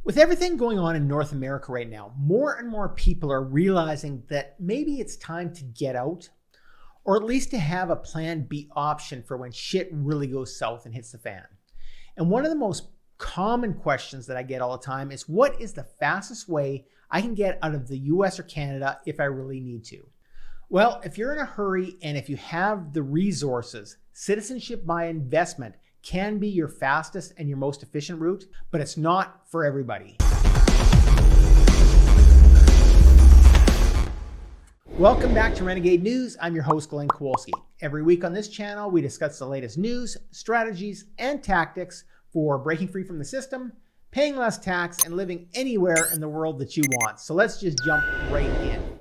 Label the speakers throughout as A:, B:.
A: With everything going on in North America right now, more and more people are realizing that maybe it's time to get out, or at least to have a plan B option for when shit really goes south and hits the fan. And one of the most common questions that I get all the time is, what is the fastest way I can get out of the US or Canada if I really need to? Well, if you're in a hurry and if you have the resources, citizenship by investment can be your fastest and your most efficient route, but it's not for everybody. Welcome back to Renegade News. I'm your host, Glenn Kowalski. Every week on this channel, we discuss the latest news, strategies, and tactics for breaking free from the system, paying less tax, and living anywhere in the world that you want. So let's just jump right in.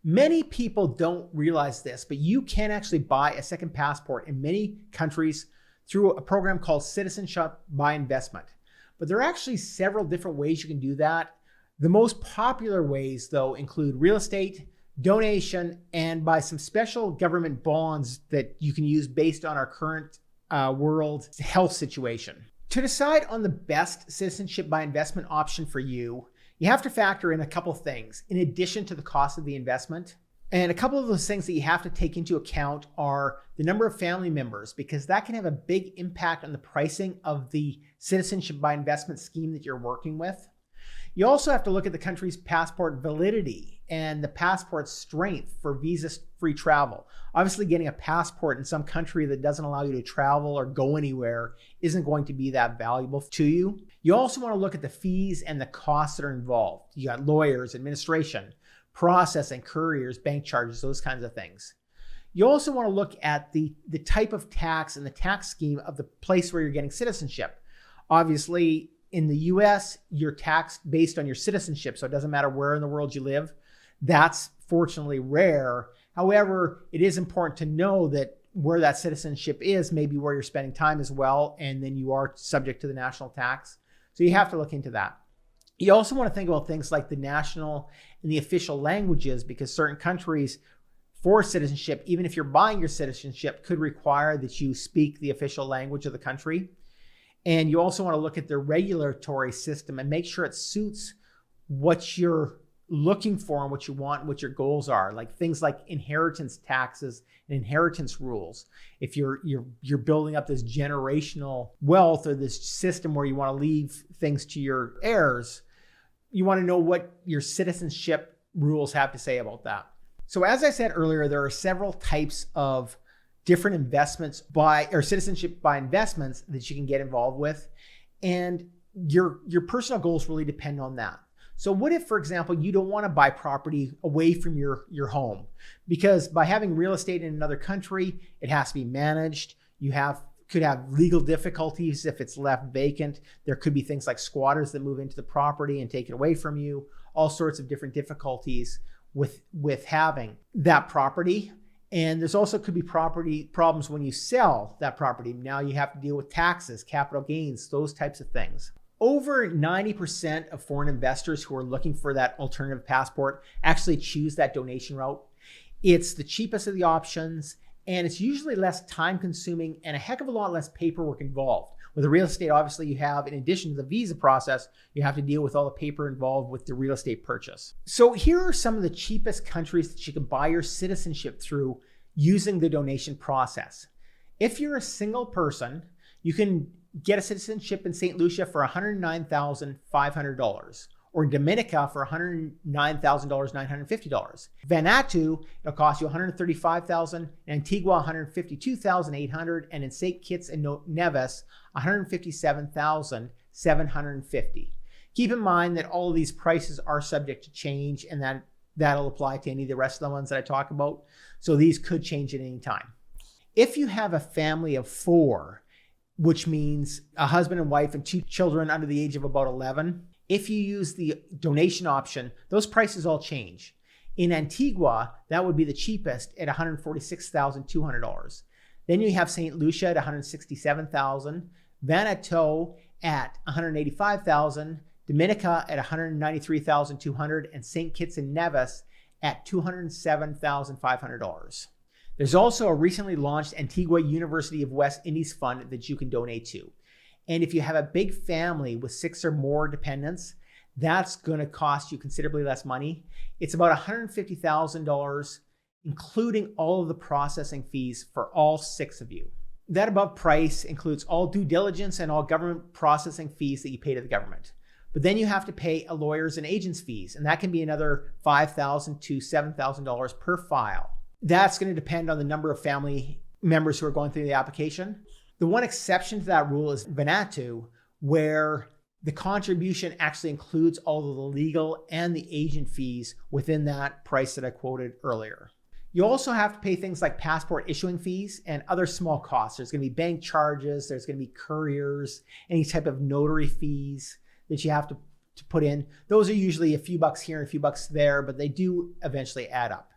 A: Many people don't realize this, but you can actually buy a second passport in many countries through a program called Citizenship by investment. But there are actually several different ways you can do that. The most popular ways, though, include real estate, donation, and by some special government bonds that you can use based on our current world health situation. To decide on the best citizenship by investment option for you, you have to factor in a couple of things in addition to the cost of the investment. And a couple of those things that you have to take into account are the number of family members, because that can have a big impact on the pricing of the citizenship by investment scheme that you're working with. You also have to look at the country's passport validity and the passport's strength for visa-free travel. Obviously, getting a passport in some country that doesn't allow you to travel or go anywhere isn't going to be that valuable to you. You also want to look at the fees and the costs that are involved. You got lawyers, administration, processing, couriers, bank charges, those kinds of things. You also want to look at the type of tax and the tax scheme of the place where you're getting citizenship. Obviously, in the US, you're taxed based on your citizenship, so it doesn't matter where in the world you live. That's fortunately rare. However, it is important to know that where that citizenship is, maybe where you're spending time as well, and then you are subject to the national tax. So you have to look into that. You also want to think about things like the national and the official languages, because certain countries for citizenship, even if you're buying your citizenship, could require that you speak the official language of the country. And you also want to look at the regulatory system and make sure it suits what you're looking for and what you want and what your goals are, like things like inheritance taxes and inheritance rules. If you're building up this generational wealth or this system where you want to leave things to your heirs, you want to know what your citizenship rules have to say about that. So as I said earlier, there are several types of different investments or citizenship by investments that you can get involved with. And your personal goals really depend on that. So what if, for example, you don't want to buy property away from your home? Because by having real estate in another country, it has to be managed. You could have legal difficulties if it's left vacant. There could be things like squatters that move into the property and take it away from you. All sorts of different difficulties with having that property. And there's also could be property problems when you sell that property. Now you have to deal with taxes, capital gains, those types of things. Over 90% of foreign investors who are looking for that alternative passport actually choose that donation route. It's the cheapest of the options, and it's usually less time consuming and a heck of a lot less paperwork involved. With the real estate, obviously you have, in addition to the visa process, you have to deal with all the paper involved with the real estate purchase. So here are some of the cheapest countries that you can buy your citizenship through using the donation process. If you're a single person, you can get a citizenship in St. Lucia for $109,500, or in Dominica for $109,950. Vanuatu, it'll cost you $135,000, Antigua $152,800, and in St. Kitts and Nevis $157,750. Keep in mind that all of these prices are subject to change, and that'll apply to any of the rest of the ones that I talk about. So these could change at any time. If you have a family of 4, which means a husband and wife and 2 children under the age of about 11, if you use the donation option, those prices all change. In Antigua, that would be the cheapest at $146,200. Then you have St. Lucia at $167,000, Vanuatu at $185,000, Dominica at $193,200, and St. Kitts and Nevis at $207,500. There's also a recently launched Antigua University of West Indies fund that you can donate to. And if you have a big family with 6 or more dependents, that's going to cost you considerably less money. It's about $150,000, including all of the processing fees for all 6 of you. That above price includes all due diligence and all government processing fees that you pay to the government. But then you have to pay a lawyer's and agent's fees, and that can be another $5,000 to $7,000 per file. That's going to depend on the number of family members who are going through the application. The one exception to that rule is Vanuatu, where the contribution actually includes all of the legal and the agent fees within that price that I quoted earlier. You also have to pay things like passport issuing fees and other small costs. There's going to be bank charges, there's going to be couriers, any type of notary fees that you have to put in. Those are usually a few bucks here and a few bucks there, but they do eventually add up.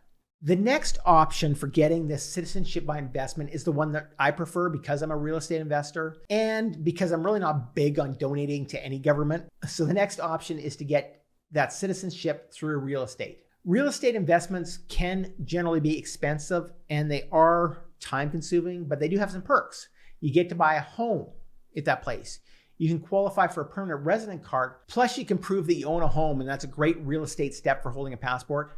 A: The next option for getting this citizenship by investment is the one that I prefer because I'm a real estate investor and because I'm really not big on donating to any government. So the next option is to get that citizenship through real estate. Real estate investments can generally be expensive and they are time consuming, but they do have some perks. You get to buy a home at that place. You can qualify for a permanent resident card, plus you can prove that you own a home, and that's a great real estate step for holding a passport.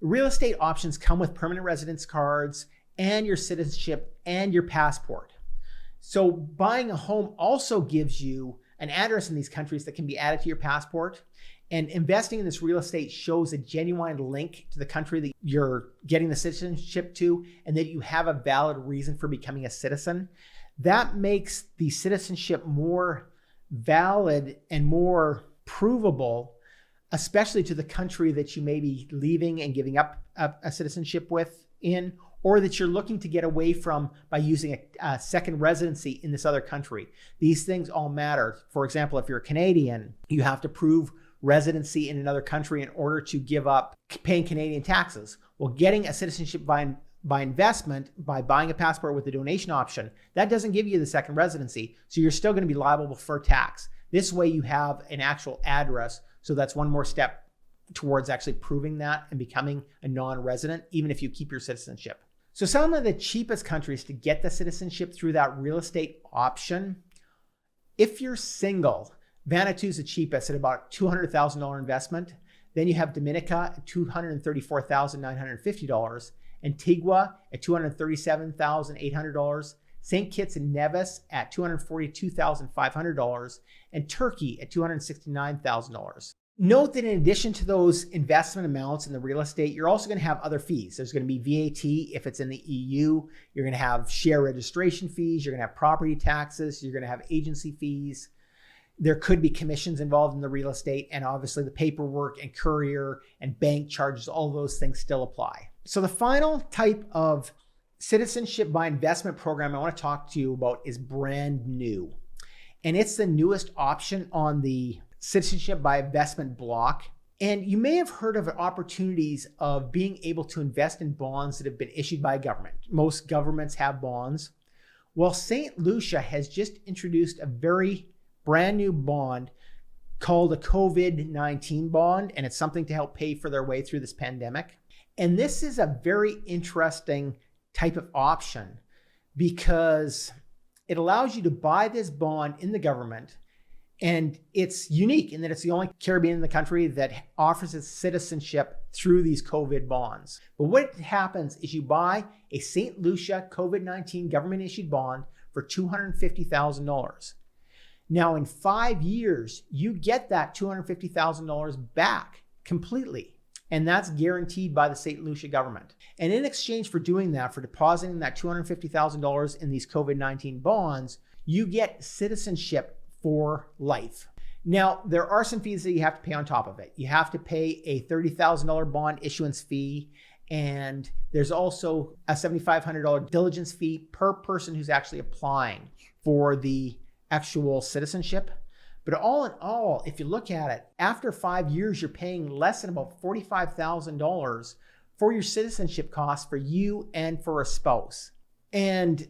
A: Real estate options come with permanent residence cards and your citizenship and your passport. So buying a home also gives you an address in these countries that can be added to your passport. And investing in this real estate shows a genuine link to the country that you're getting the citizenship to and that you have a valid reason for becoming a citizen. That makes the citizenship more valid and more provable, especially to the country that you may be leaving and giving up a citizenship with in, or that you're looking to get away from by using a second residency in this other country. These things all matter. For example, if you're a Canadian, you have to prove residency in another country in order to give up paying Canadian taxes. Well, getting a citizenship by investment, by buying a passport with the donation option, that doesn't give you the second residency. So you're still going to be liable for tax. This way you have an actual address. So that's one more step towards actually proving that and becoming a non-resident, even if you keep your citizenship. So some of the cheapest countries to get the citizenship through that real estate option, if you're single, Vanuatu is the cheapest at about $200,000 investment. Then you have Dominica at $234,950, Antigua at $237,800, St. Kitts and Nevis at $242,500, and Turkey at $269,000. Note that in addition to those investment amounts in the real estate, you're also going to have other fees. There's going to be VAT if it's in the EU. You're going to have share registration fees. You're going to have property taxes. You're going to have agency fees. There could be commissions involved in the real estate, and obviously the paperwork and courier and bank charges, all those things still apply. So the final type of citizenship by investment program I want to talk to you about is brand new. And it's the newest option on the citizenship by investment block. And you may have heard of opportunities of being able to invest in bonds that have been issued by a government. Most governments have bonds. Well, St. Lucia has just introduced a very brand new bond called a COVID-19 bond, and it's something to help pay for their way through this pandemic. And this is a very interesting type of option because it allows you to buy this bond in the government, and it's unique in that it's the only Caribbean in the country that offers its citizenship through these COVID bonds. But what happens is you buy a St. Lucia COVID-19 government-issued bond for $250,000. Now, in 5 years, you get that $250,000 back completely. And that's guaranteed by the St. Lucia government. And in exchange for doing that, for depositing that $250,000 in these COVID-19 bonds, you get citizenship for life. Now, there are some fees that you have to pay on top of it. You have to pay a $30,000 bond issuance fee, and there's also a $7,500 diligence fee per person who's actually applying for the actual citizenship. But all in all, if you look at it, after 5 years, you're paying less than about $45,000 for your citizenship costs for you and for a spouse. And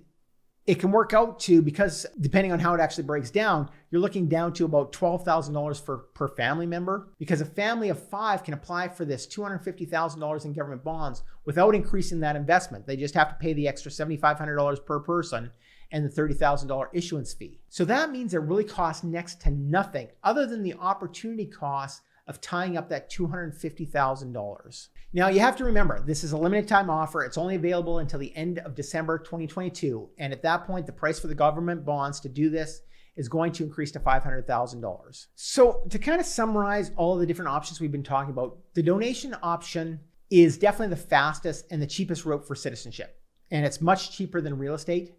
A: it can work out to, because depending on how it actually breaks down, you're looking down to about $12,000 per family member, because a family of 5 can apply for this $250,000 in government bonds without increasing that investment. They just have to pay the extra $7,500 per person, and the $30,000 issuance fee. So that means it really costs next to nothing other than the opportunity cost of tying up that $250,000. Now you have to remember, this is a limited time offer. It's only available until the end of December 2022. And at that point, the price for the government bonds to do this is going to increase to $500,000. So to kind of summarize all of the different options we've been talking about, the donation option is definitely the fastest and the cheapest route for citizenship. And it's much cheaper than real estate.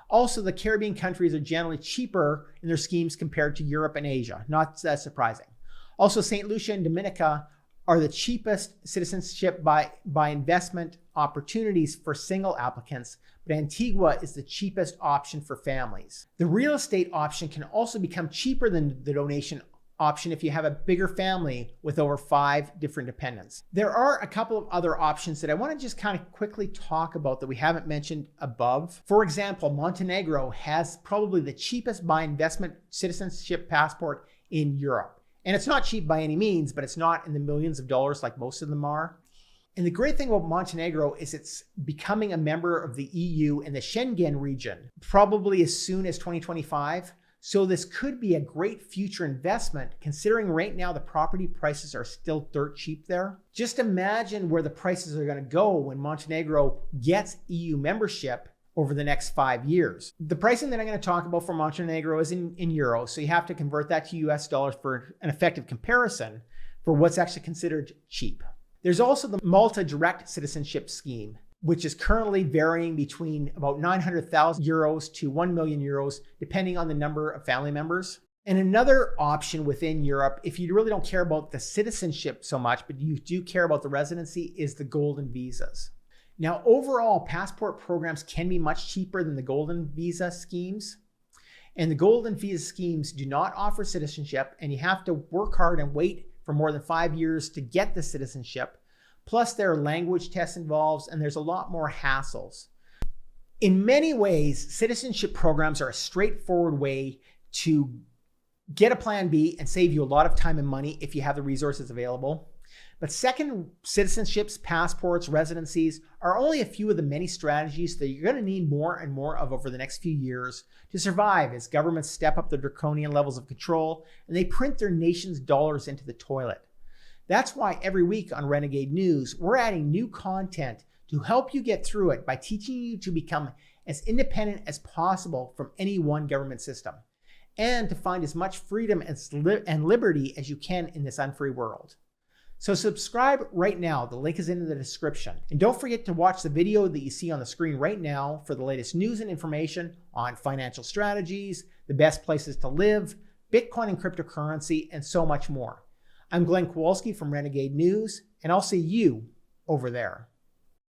A: Also, the Caribbean countries are generally cheaper in their schemes compared to Europe and Asia. Not that surprising. Also, St. Lucia and Dominica are the cheapest citizenship by investment opportunities for single applicants, but Antigua is the cheapest option for families. The real estate option can also become cheaper than the donation option if you have a bigger family with over 5 different dependents. There are a couple of other options that I want to just kind of quickly talk about that we haven't mentioned above. For example, Montenegro has probably the cheapest by investment citizenship passport in Europe. And it's not cheap by any means, but it's not in the millions of dollars like most of them are. And the great thing about Montenegro is it's becoming a member of the EU and the Schengen region, probably as soon as 2025. So this could be a great future investment considering right now the property prices are still dirt cheap there. Just imagine where the prices are going to go when Montenegro gets EU membership over the next 5 years. The pricing that I'm going to talk about for Montenegro is in euros, so you have to convert that to US dollars for an effective comparison for what's actually considered cheap. There's also the Malta Direct Citizenship Scheme, which is currently varying between about 900,000 euros to 1 million euros, depending on the number of family members. And another option within Europe, if you really don't care about the citizenship so much, but you do care about the residency, is the golden visas. Now, overall, passport programs can be much cheaper than the golden visa schemes. And the golden visa schemes do not offer citizenship, and you have to work hard and wait for more than 5 years to get the citizenship. Plus, there are language tests involved, and there's a lot more hassles. In many ways, citizenship programs are a straightforward way to get a plan B and save you a lot of time and money if you have the resources available. But second citizenships, passports, residencies are only a few of the many strategies that you're going to need more and more of over the next few years to survive as governments step up their draconian levels of control and they print their nation's dollars into the toilet. That's why every week on Renegade News, we're adding new content to help you get through it by teaching you to become as independent as possible from any one government system and to find as much freedom and liberty as you can in this unfree world. So subscribe right now. The link is in the description. And don't forget to watch the video that you see on the screen right now for the latest news and information on financial strategies, the best places to live, Bitcoin and cryptocurrency, and so much more. I'm Glenn Kowalski from Renegade News, and I'll see you over there.